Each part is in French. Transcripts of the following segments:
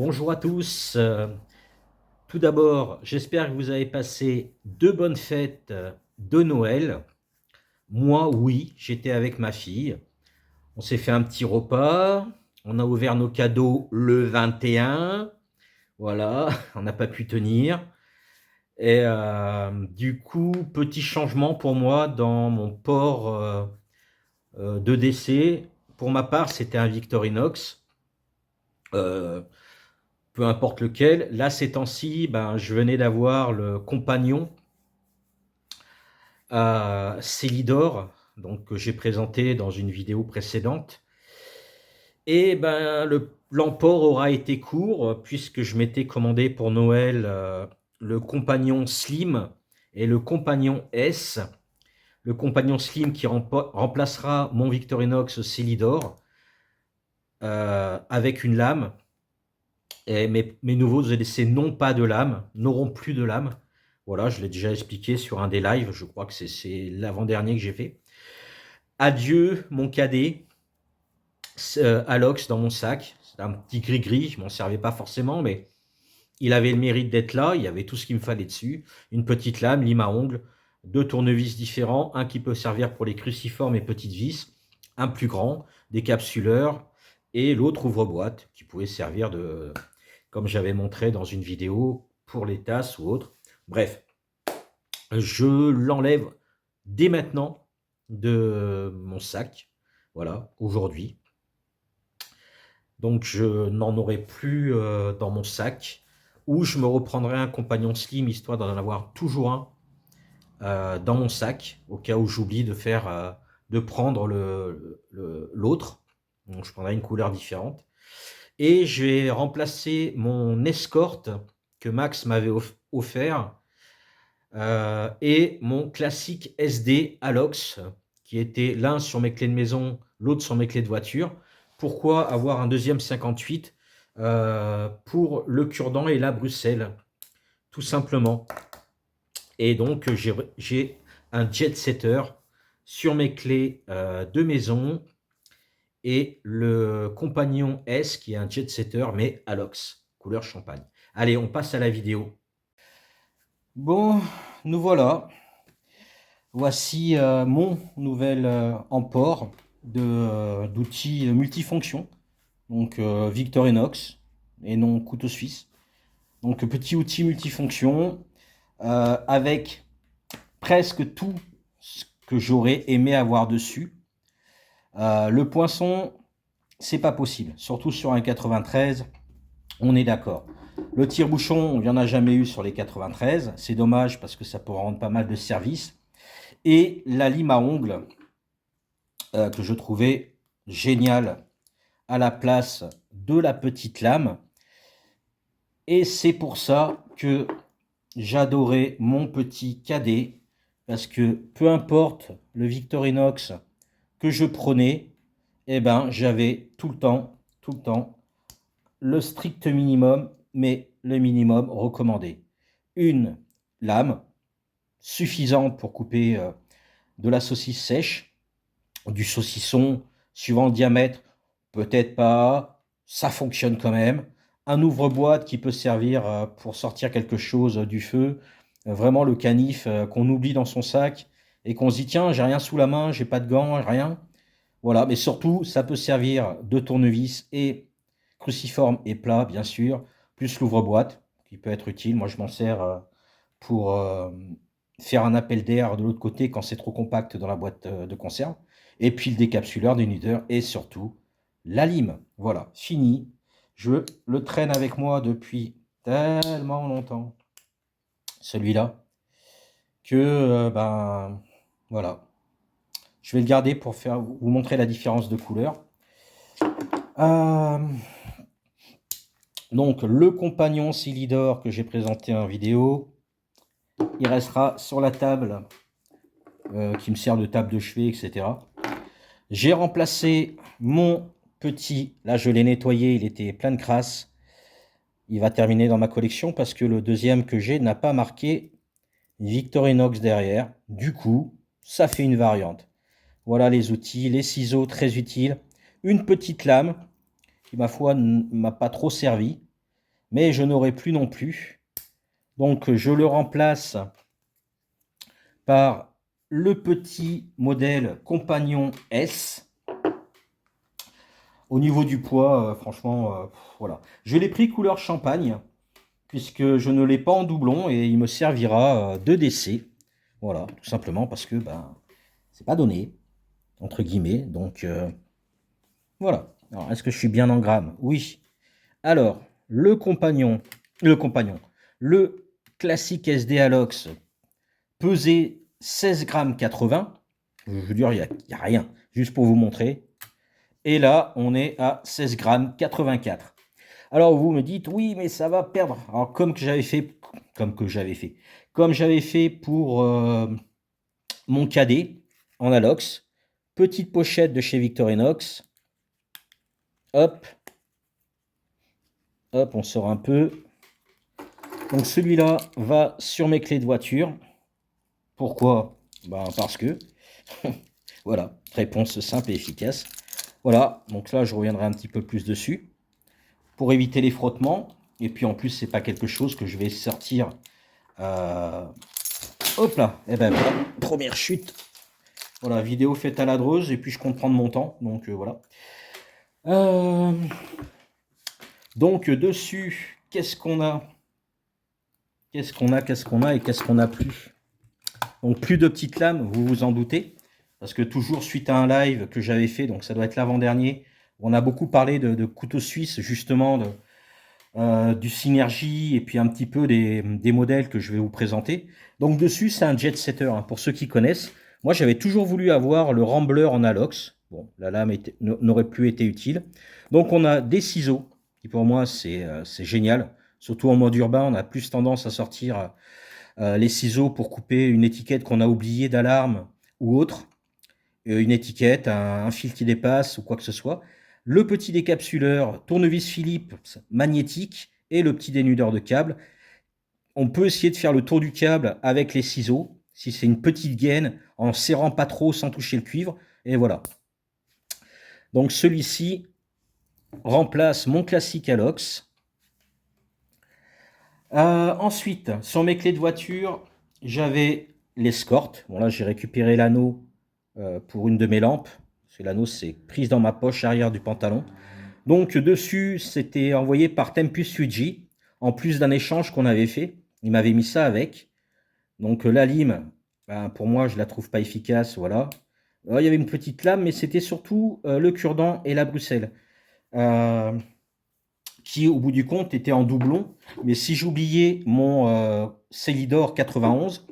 Bonjour à tous. Tout d'abord, j'espère que vous avez passé de bonnes fêtes de Noël. Moi, oui, j'étais avec ma fille. On s'est fait un petit repas. On a ouvert nos cadeaux le 21. Voilà, on n'a pas pu tenir. Et du coup, petit changement pour moi dans mon port de décès. Pour ma part, c'était un Victorinox. Euh, peu importe lequel. Là, ces temps-ci, ben, je venais d'avoir le compagnon à Célidor, donc que j'ai présenté dans une vidéo précédente. Et ben, l'emport aura été court puisque je m'étais commandé pour Noël le compagnon Slim et le compagnon S. Le compagnon Slim qui remplacera mon Victorinox Célidor avec une lame. Et mes nouveaux EDC n'ont pas de lame, n'auront plus de lame. Voilà, je l'ai déjà expliqué sur un des lives, je crois que c'est l'avant-dernier que j'ai fait. Adieu mon cadet, Alox dans mon sac. C'est un petit gris-gris, je m'en servais pas forcément, mais il avait le mérite d'être là, il y avait tout ce qu'il me fallait dessus. Une petite lame, lime à ongles, deux tournevis différents, un qui peut servir pour les cruciformes et petites vis, un plus grand, des capsuleurs, et l'autre ouvre-boîte qui pouvait servir de, comme j'avais montré dans une vidéo, pour les tasses ou autres. Bref, je l'enlève dès maintenant de mon sac, voilà, aujourd'hui. Donc je n'en aurai plus dans mon sac, ou je me reprendrai un compagnon slim, histoire d'en avoir toujours un dans mon sac, au cas où j'oublie de prendre l'autre. Donc je prendrai une couleur différente. Et j'ai remplacé mon escorte que Max m'avait offert et mon classique SD Alox qui était l'un sur mes clés de maison, l'autre sur mes clés de voiture. Pourquoi avoir un deuxième 58 pour le cure-dent et la Bruxelles, tout simplement. Et donc j'ai un jet setter sur mes clés de maison et le compagnon S qui est un jet setter mais Alox, couleur champagne. Allez, on passe à la vidéo. Bon, nous voilà. Voici mon nouvel emport d'outils multifonctions. Donc Victorinox et non couteau suisse. Donc petit outil multifonction avec presque tout ce que j'aurais aimé avoir dessus. Le poinçon, c'est pas possible, surtout sur un 93, on est d'accord. Le tire-bouchon, il n'y en a jamais eu sur les 93, c'est dommage parce que ça pourrait rendre pas mal de service. Et la lime à ongles, que je trouvais géniale à la place de la petite lame. Et c'est pour ça que j'adorais mon petit cadet, parce que peu importe le Victorinox que je prenais, eh ben, j'avais tout le temps, le strict minimum, mais le minimum recommandé. Une lame suffisante pour couper de la saucisse sèche, du saucisson, suivant le diamètre, peut-être pas, ça fonctionne quand même. Un ouvre-boîte qui peut servir pour sortir quelque chose du feu. Vraiment le canif qu'on oublie dans son sac et qu'on se dit tiens, j'ai rien sous la main, j'ai pas de gants, rien. Voilà, mais surtout, ça peut servir de tournevis et cruciforme et plat, bien sûr, plus l'ouvre-boîte qui peut être utile. Moi, je m'en sers pour faire un appel d'air de l'autre côté quand c'est trop compact dans la boîte de conserve. Et puis le décapsuleur des nudeurs et surtout la lime. Voilà, fini. Je le traîne avec moi depuis tellement longtemps, celui-là, que ben voilà. Je vais le garder pour vous montrer la différence de couleur. Donc le compagnon Célidor que j'ai présenté en vidéo, il restera sur la table qui me sert de table de chevet, etc. J'ai remplacé mon petit, là je l'ai nettoyé, il était plein de crasse. Il va terminer dans ma collection parce que le deuxième que j'ai n'a pas marqué Victorinox derrière. Du coup, ça fait une variante. Voilà les outils, les ciseaux très utiles. Une petite lame qui, ma foi, ne m'a pas trop servi. mais je n'aurai plus non plus. Donc je le remplace par le petit modèle Compagnon S. Au niveau du poids, franchement, voilà. Je l'ai pris couleur champagne, puisque je ne l'ai pas en doublon, et il me servira de décès. Voilà, tout simplement parce que ben, c'est pas donné, entre guillemets. Donc voilà. Alors, est-ce que je suis bien en grammes? Oui. Alors, le classique SD Alox pesait 16 grammes 80. Je veux dire, il n'y a rien, juste pour vous montrer. Et là, on est à 16 grammes 84. Alors vous me dites, oui, mais ça va perdre. Alors comme j'avais fait pour mon cadet en Alox, petite pochette de chez Victorinox. Hop, hop, on sort un peu. Donc celui-là va sur mes clés de voiture. Pourquoi? Ben parce que, voilà, réponse simple et efficace. Voilà, donc là je reviendrai un petit peu plus dessus pour éviter les frottements. Et puis en plus, c'est pas quelque chose que je vais sortir. Hop là, et ben voilà, première chute. Voilà, vidéo faite à la dreuse et puis je compte prendre mon temps. Donc voilà. Donc dessus, qu'est-ce qu'on a? Qu'est-ce qu'on a et qu'est-ce qu'on a plus? Donc plus de petites lames, vous vous en doutez. Parce que toujours suite à un live que j'avais fait, donc ça doit être l'avant-dernier, on a beaucoup parlé de couteaux suisses, justement, du Synergie et puis un petit peu des modèles que je vais vous présenter. Donc dessus, c'est un jet setter, hein, pour ceux qui connaissent. Moi, j'avais toujours voulu avoir le Rambler en Alox. Bon, la lame n'aurait plus été utile. Donc on a des ciseaux, qui pour moi, c'est génial. Surtout en mode urbain, on a plus tendance à sortir les ciseaux pour couper une étiquette qu'on a oubliée d'alarme ou autre. Une étiquette, un fil qui dépasse ou quoi que ce soit. Le petit décapsuleur tournevis Philips magnétique et le petit dénudeur de câble. On peut essayer de faire le tour du câble avec les ciseaux, si c'est une petite gaine, en serrant pas trop sans toucher le cuivre. Et voilà. Donc celui-ci remplace mon classique Alox. Ensuite, sur mes clés de voiture, j'avais l'Escort. Bon là, j'ai récupéré l'anneau pour une de mes lampes. L'anneau, c'est prise dans ma poche arrière du pantalon. Donc dessus, c'était envoyé par Tempus Fujii, en plus d'un échange qu'on avait fait. Il m'avait mis ça avec. Donc la lime, ben, pour moi, je la trouve pas efficace, voilà. Alors, il y avait une petite lame, mais c'était surtout le cure-dent et la Bruxelles, qui au bout du compte était en doublon. Mais si j'oubliais mon Célidor 91,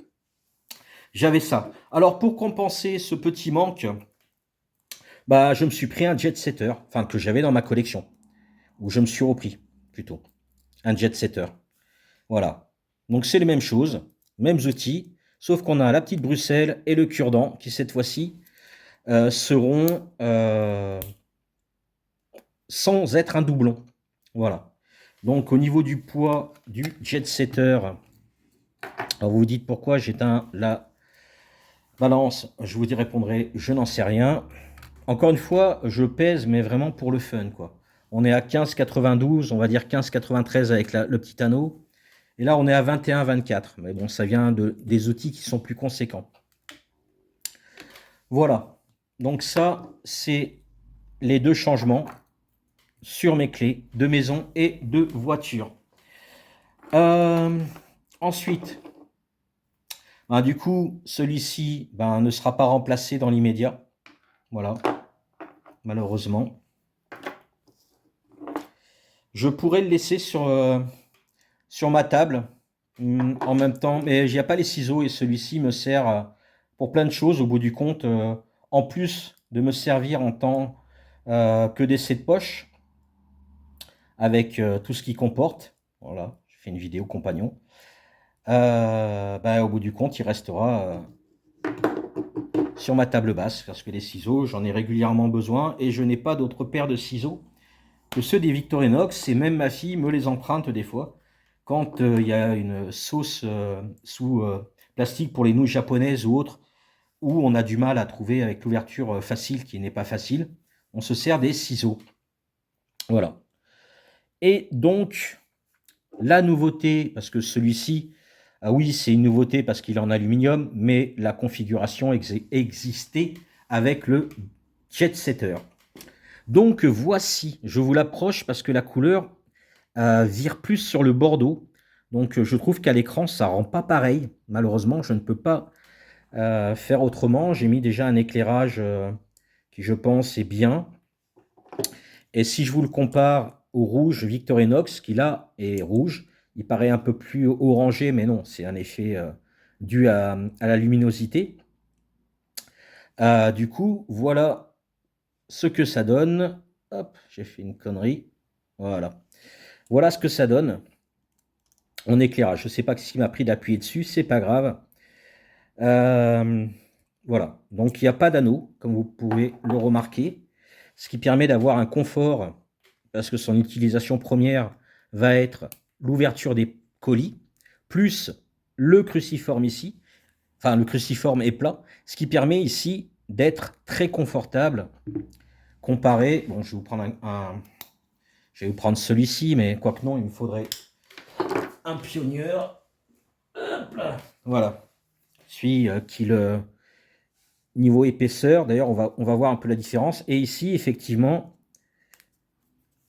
j'avais ça. Alors pour compenser ce petit manque, bah, je me suis pris un jet setter, enfin que j'avais dans ma collection, ou je me suis repris plutôt, un jet setter. Voilà. Donc c'est les mêmes choses, mêmes outils, sauf qu'on a la petite Bruxelles et le cure-dent qui cette fois-ci seront sans être un doublon. Voilà. Donc au niveau du poids du jet setter, alors vous vous dites pourquoi j'éteins la balance, je vous y répondrai, je n'en sais rien. Encore une fois, je pèse, mais vraiment pour le fun, quoi. On est à 15,92, on va dire 15,93 avec le petit anneau. Et là, on est à 21,24. Mais bon, ça vient des outils qui sont plus conséquents. Voilà. Donc ça, c'est les deux changements sur mes clés de maison et de voiture. Ensuite, ben, du coup, celui-ci ne sera pas remplacé dans l'immédiat. Voilà. Malheureusement. Je pourrais le laisser sur ma table en même temps, mais il n'y a pas les ciseaux et celui-ci me sert pour plein de choses au bout du compte, en plus de me servir en tant que d'essai de poche avec tout ce qu'il comporte. Voilà, je fais une vidéo compagnon. Au bout du compte, il restera sur ma table basse parce que les ciseaux, j'en ai régulièrement besoin et je n'ai pas d'autre paire de ciseaux que ceux des Victorinox, et même ma fille me les emprunte des fois quand il y a une sauce sous plastique pour les nouilles japonaises ou autres, où on a du mal à trouver avec l'ouverture facile qui n'est pas facile, on se sert des ciseaux. Voilà. Et donc, La nouveauté, parce que celui-ci, ah oui, c'est une nouveauté parce qu'il est en aluminium, mais la configuration existait avec le Jet Setter. Donc voici, je vous l'approche parce que la couleur vire plus sur le bordeaux. Donc je trouve qu'à l'écran, ça rend pas pareil. Malheureusement, je ne peux pas faire autrement. J'ai mis déjà un éclairage qui, je pense, est bien. Et si je vous le compare au rouge Victorinox, qui là est rouge, il paraît un peu plus orangé, mais non, c'est un effet dû à la luminosité. Du coup, voilà ce que ça donne. Hop, j'ai fait une connerie. Voilà. Voilà ce que ça donne en éclairage. Je ne sais pas ce qui m'a pris d'appuyer dessus, c'est pas grave. Euh, voilà. Donc il n'y a pas d'anneau, comme vous pouvez le remarquer, ce qui permet d'avoir un confort, parce que son utilisation première va être l'ouverture des colis, plus le cruciforme ici. Enfin, le cruciforme est plat, ce qui permet ici d'être très confortable comparé. Bon, je vais vous prendre je vais vous prendre celui-ci, mais quoique non, il me faudrait un Pioneer. Hop là. Voilà. Celui qui le niveau épaisseur, d'ailleurs, on va voir un peu la différence. Et ici, effectivement,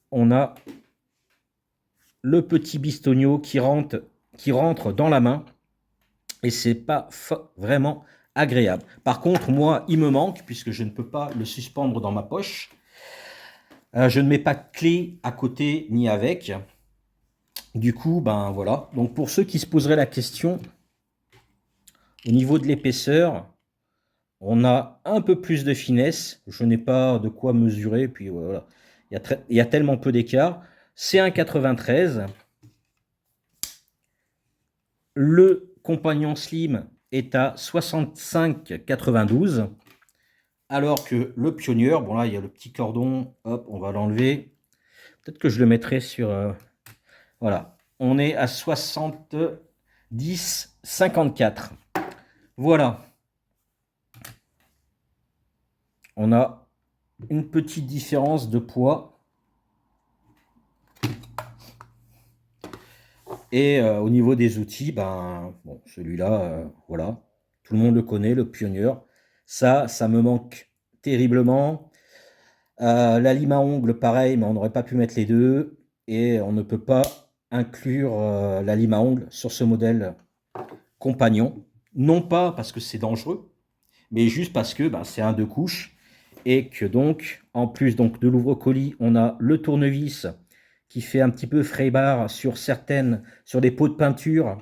on a le petit bistonio qui rentre dans la main. Et c'est pas vraiment agréable. Par contre, moi, il me manque, puisque je ne peux pas le suspendre dans ma poche. Je ne mets pas de clé à côté ni avec. Du coup, ben voilà. Donc pour ceux qui se poseraient la question, au niveau de l'épaisseur, on a un peu plus de finesse. Je n'ai pas de quoi mesurer. Puis voilà, il y a tellement peu d'écart. C'est un 93. Le compagnon slim est à 65,92. Alors que le Pioneer, bon là il y a le petit cordon, hop, on va l'enlever. Peut-être que je le mettrai sur... voilà, on est à 70,54. Voilà. On a une petite différence de poids. Et au niveau des outils, ben, bon, celui-là, voilà, tout le monde le connaît, le Pioneer. Ça me manque terriblement. La lime à ongles, pareil, mais on n'aurait pas pu mettre les deux. Et on ne peut pas inclure la lime à ongles sur ce modèle compagnon. Non pas parce que c'est dangereux, mais juste parce que ben, c'est un deux couches. Et que donc, en plus donc, de l'ouvre-colis, on a le tournevis qui fait un petit peu frais-barre sur sur des pots de peinture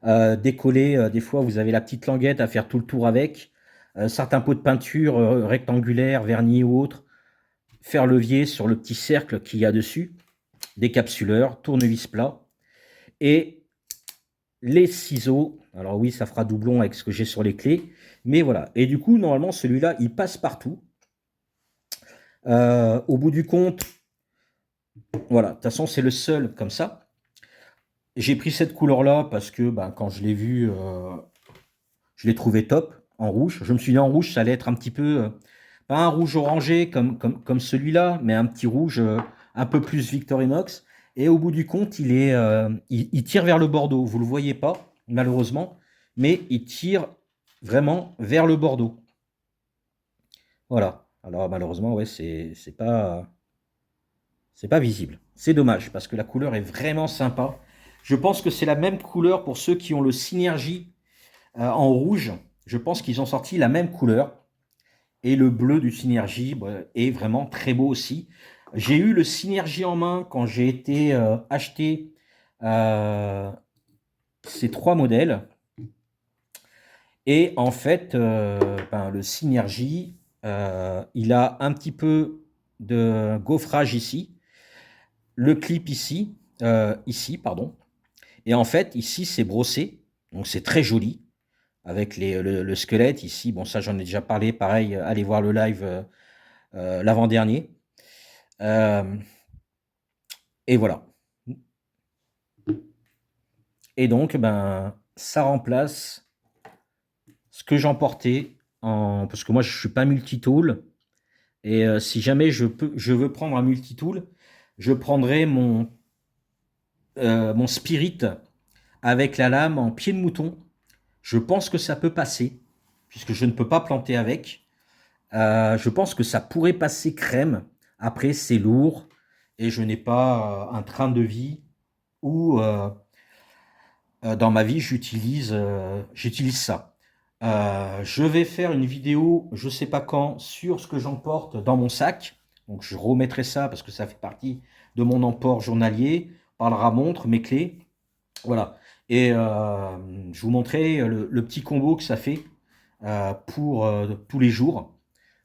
décollés. Des fois, vous avez la petite languette à faire tout le tour avec. Certains pots de peinture rectangulaires, vernis ou autres, faire levier sur le petit cercle qu'il y a dessus, décapsuleur, tournevis plat, et les ciseaux. Alors oui, ça fera doublon avec ce que j'ai sur les clés, mais voilà. Et du coup, normalement, celui-là, il passe partout. Au bout du compte, voilà, de toute façon, c'est le seul comme ça. J'ai pris cette couleur-là parce que ben, quand je l'ai vu, je l'ai trouvé top en rouge. Je me suis dit en rouge, ça allait être un petit peu, pas un rouge orangé comme celui-là, mais un petit rouge un peu plus Victorinox. Et au bout du compte, il tire vers le bordeaux. Vous ne le voyez pas, malheureusement, mais il tire vraiment vers le bordeaux. Voilà. Alors malheureusement, ouais, c'est pas visible. C'est dommage parce que la couleur est vraiment sympa. Je pense que c'est la même couleur pour ceux qui ont le Synergie en rouge. Je pense qu'ils ont sorti la même couleur. Et le bleu du Synergie est vraiment très beau aussi. J'ai eu le Synergie en main quand j'ai été acheter euh, ces trois modèles. Et en fait, ben, le Synergie, il a un petit peu de gaufrage ici. Le clip ici, pardon. Et en fait, ici, c'est brossé. Donc, c'est très joli. Avec le squelette ici. Bon, ça, j'en ai déjà parlé. Pareil, allez voir le live l'avant-dernier. Et voilà. Et donc, ben, ça remplace ce que j'emportais parce que moi, je suis pas multitool. Et si jamais je veux prendre un multitool, je prendrai mon spirit avec la lame en pied de mouton. Je pense que ça peut passer, puisque je ne peux pas planter avec. Je pense que ça pourrait passer crème. Après, c'est lourd et je n'ai pas un train de vie où dans ma vie j'utilise ça. Je vais faire une vidéo, je sais pas quand, sur ce que j'emporte dans mon sac. Donc je remettrai ça parce que ça fait partie de mon emport journalier. On parlera montre, mes clés, voilà. Et je vous montrerai le petit combo que ça fait pour tous les jours.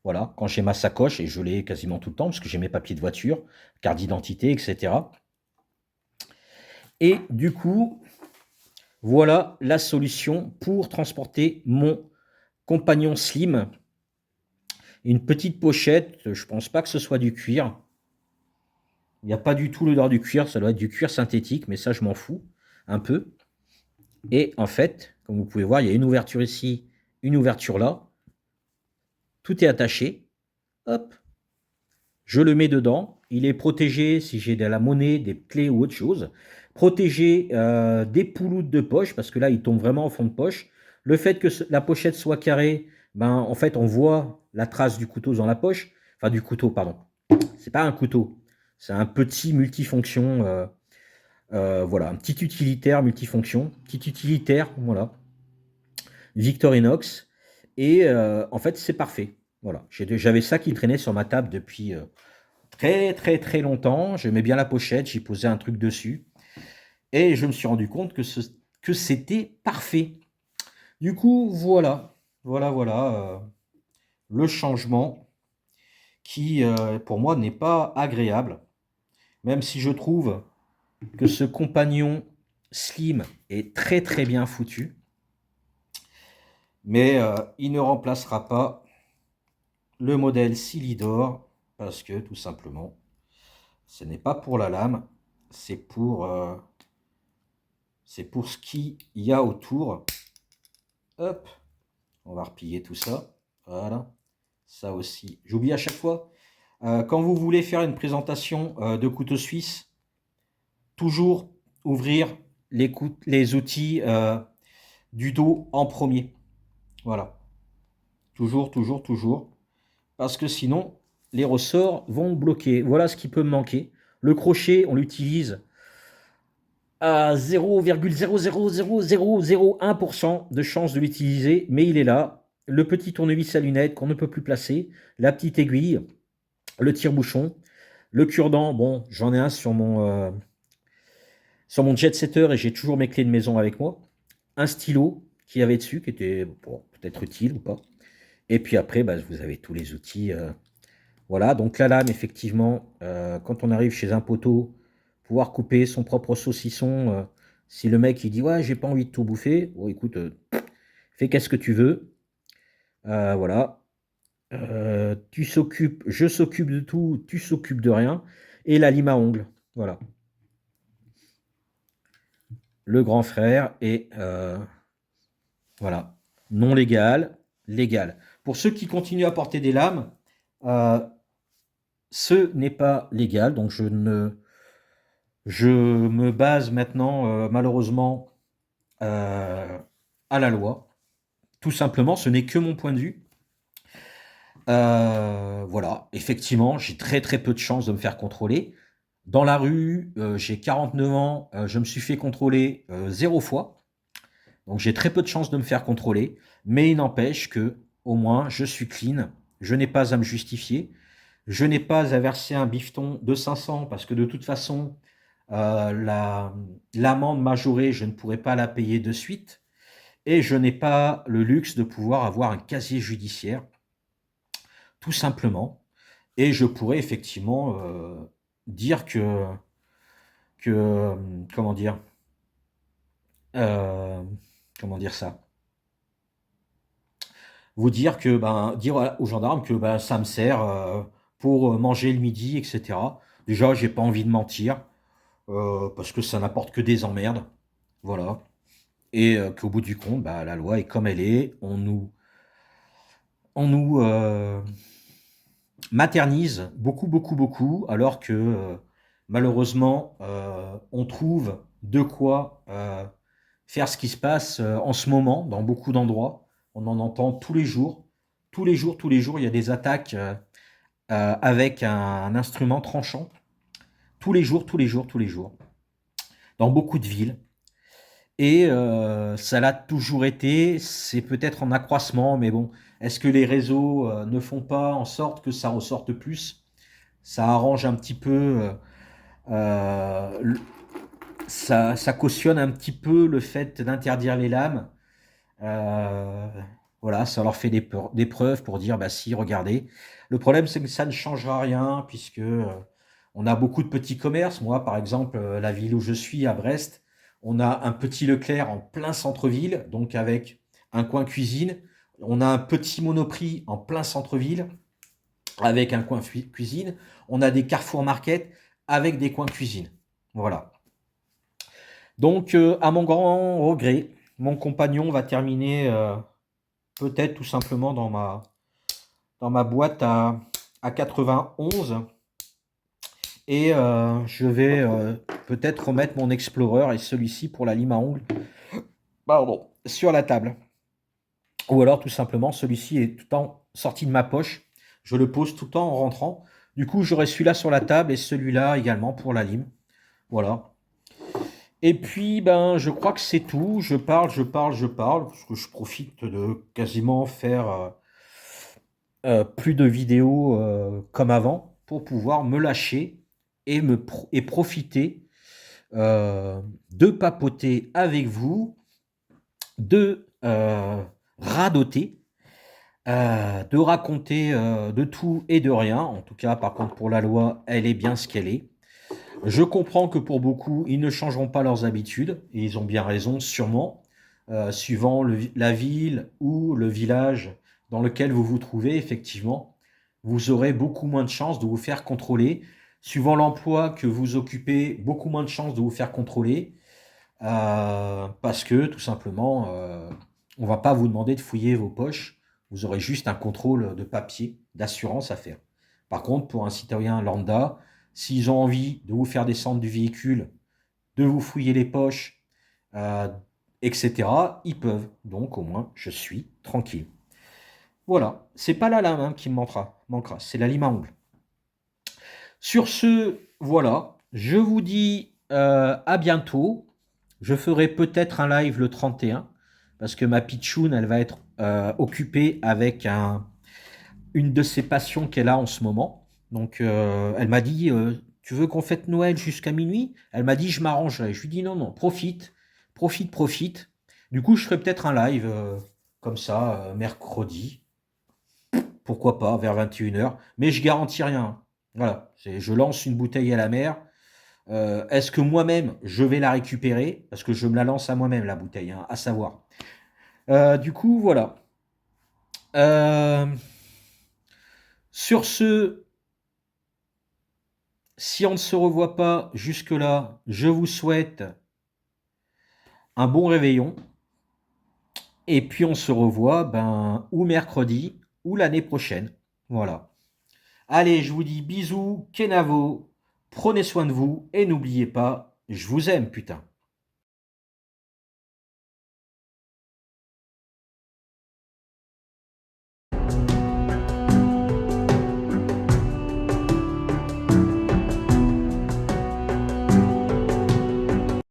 Voilà, quand j'ai ma sacoche, et je l'ai quasiment tout le temps, parce que j'ai mes papiers de voiture, carte d'identité, etc. Et du coup, voilà la solution pour transporter mon compagnon slim. Une petite pochette, je pense pas que ce soit du cuir. Il n'y a pas du tout l'odeur du cuir, ça doit être du cuir synthétique, mais ça je m'en fous un peu. Et en fait, comme vous pouvez voir, il y a une ouverture ici, une ouverture là. Tout est attaché. Hop, je le mets dedans. Il est protégé si j'ai de la monnaie, des clés ou autre chose. Protégé des pouloutes de poche, parce que là, il tombe vraiment au fond de poche. Le fait que la pochette soit carrée, ben, en fait, on voit la trace du couteau dans la poche. Enfin, du couteau, pardon. C'est pas un couteau. C'est un petit multifonction. Voilà, un petit utilitaire multifonction. Petit utilitaire, voilà. Victorinox. Et en fait, c'est parfait. Voilà. J'avais ça qui traînait sur ma table depuis très très très longtemps. J'aimais bien la pochette, j'y posais un truc dessus. Et je me suis rendu compte que c'était parfait. Du coup, voilà, le changement qui, pour moi, n'est pas agréable. Même si je trouve que ce compagnon slim est très très bien foutu. Mais il ne remplacera pas le modèle Silidor parce que tout simplement, ce n'est pas pour la lame, c'est pour ce qu'il y a autour. Hop, on va repiller tout ça. Voilà, ça aussi. J'oublie à chaque fois. Quand vous voulez faire une présentation de couteau suisse, toujours ouvrir les outils du dos en premier. Voilà. Toujours, toujours, toujours. Parce que sinon, les ressorts vont bloquer. Voilà ce qui peut me manquer. Le crochet, on l'utilise à 0,00001% de chance de l'utiliser, mais il est là. Le petit tournevis à lunettes qu'on ne peut plus placer, la petite aiguille, le tire-bouchon, le cure-dent. Bon, j'en ai un sur mon jet setter et j'ai toujours mes clés de maison avec moi. Un stylo qui avait dessus, qui était bon, peut-être utile ou pas. Et puis après, bah, vous avez tous les outils. Voilà, donc la lame, effectivement, quand on arrive chez un poteau, pouvoir couper son propre saucisson. Si le mec il dit ouais, j'ai pas envie de tout bouffer, bon écoute, fais qu'est-ce que tu veux. Voilà. Je s'occupe de tout, tu s'occupes de rien. Et la lime à ongles. Voilà. Le grand frère et voilà. Non légal, légal. Pour ceux qui continuent à porter des lames, euh, ce n'est pas légal, donc je me base maintenant, malheureusement, à la loi. Tout simplement, ce n'est que mon point de vue. Voilà, effectivement, j'ai très très peu de chances de me faire contrôler. Dans la rue, j'ai 49 ans, je me suis fait contrôler 0 fois. Donc j'ai très peu de chances de me faire contrôler. Mais il n'empêche que, au moins, je suis clean. Je n'ai pas à me justifier. Je n'ai pas à verser un bifton de 500 parce que de toute façon, l'amende majorée, je ne pourrai pas la payer de suite. Et je n'ai pas le luxe de pouvoir avoir un casier judiciaire, tout simplement. Et je pourrais effectivement dire que comment dire, euh, comment dire ça, vous dire que dire aux gendarmes que ça me sert pour manger le midi, etc. Déjà, j'ai pas envie de mentir parce que ça n'apporte que des emmerdes, voilà. Et qu'au bout du compte, la loi est comme elle est. On nous maternise beaucoup, beaucoup, beaucoup, alors que malheureusement, on trouve de quoi faire ce qui se passe en ce moment dans beaucoup d'endroits. On en entend tous les jours. Tous les jours, tous les jours, il y a des attaques avec un instrument tranchant. Tous les jours, tous les jours, tous les jours. Dans beaucoup de villes. Et ça l'a toujours été. C'est peut-être en accroissement, mais bon. Est-ce que les réseaux ne font pas en sorte que ça ressorte plus? Ça arrange un petit peu euh, ça cautionne un petit peu le fait d'interdire les lames. Euh, voilà, ça leur fait des preuves pour dire, bah si, regardez. Le problème, c'est que ça ne changera rien puisque on a beaucoup de petits commerces. Moi, par exemple, la ville où je suis, à Brest, on a un petit Leclerc en plein centre-ville, donc avec un coin cuisine. On a un petit Monoprix en plein centre-ville, avec un coin cuisine. On a des Carrefour Market avec des coins cuisine. Voilà. Donc, à mon grand regret, mon compagnon va terminer peut-être tout simplement dans ma boîte à 91 et je vais peut-être remettre mon Explorer et celui-ci pour la lime à ongles, pardon, sur la table. Ou alors tout simplement, celui-ci est tout le temps sorti de ma poche. Je le pose tout le temps en rentrant. Du coup, j'aurai celui-là sur la table et celui-là également pour la lime. Voilà. Et puis, ben, je crois que c'est tout. Je parle, je parle, je parle, parce que je profite de quasiment faire plus de vidéos comme avant pour pouvoir me lâcher et, et profiter de papoter avec vous, de radoter, de raconter de tout et de rien. En tout cas, par contre, pour la loi, elle est bien ce qu'elle est. Je comprends que pour beaucoup, ils ne changeront pas leurs habitudes, et ils ont bien raison, sûrement, suivant la ville ou le village dans lequel vous vous trouvez, effectivement, vous aurez beaucoup moins de chances de vous faire contrôler. Suivant l'emploi que vous occupez, beaucoup moins de chances de vous faire contrôler, parce que tout simplement, on ne va pas vous demander de fouiller vos poches, vous aurez juste un contrôle de papier, d'assurance à faire. Par contre, pour un citoyen lambda, s'ils ont envie de vous faire descendre du véhicule, de vous fouiller les poches, euh, etc., ils peuvent. Donc au moins, je suis tranquille. Voilà, c'est pas la lame hein, qui me manquera, c'est la lime à ongles. Sur ce, voilà, je vous dis à bientôt. Je ferai peut-être un live le 31, parce que ma pitchoun, elle va être occupée avec une de ses passions qu'elle a en ce moment. Donc, elle m'a dit, tu veux qu'on fête Noël jusqu'à minuit? Elle m'a dit, je m'arrangerai. Je lui dis, non, non, profite, profite, profite. Du coup, je ferai peut-être un live comme ça, mercredi. Pourquoi pas, vers 21h. Mais je garantis rien. Voilà, je lance une bouteille à la mer. Est-ce que moi-même, je vais la récupérer? Parce que je me la lance à moi-même, la bouteille, hein, à savoir. Du coup, voilà. Euh, sur ce, si on ne se revoit pas jusque-là, je vous souhaite un bon réveillon. Et puis on se revoit ben, ou mercredi ou l'année prochaine. Voilà. Allez, je vous dis bisous, Kenavo, prenez soin de vous et n'oubliez pas, je vous aime, putain.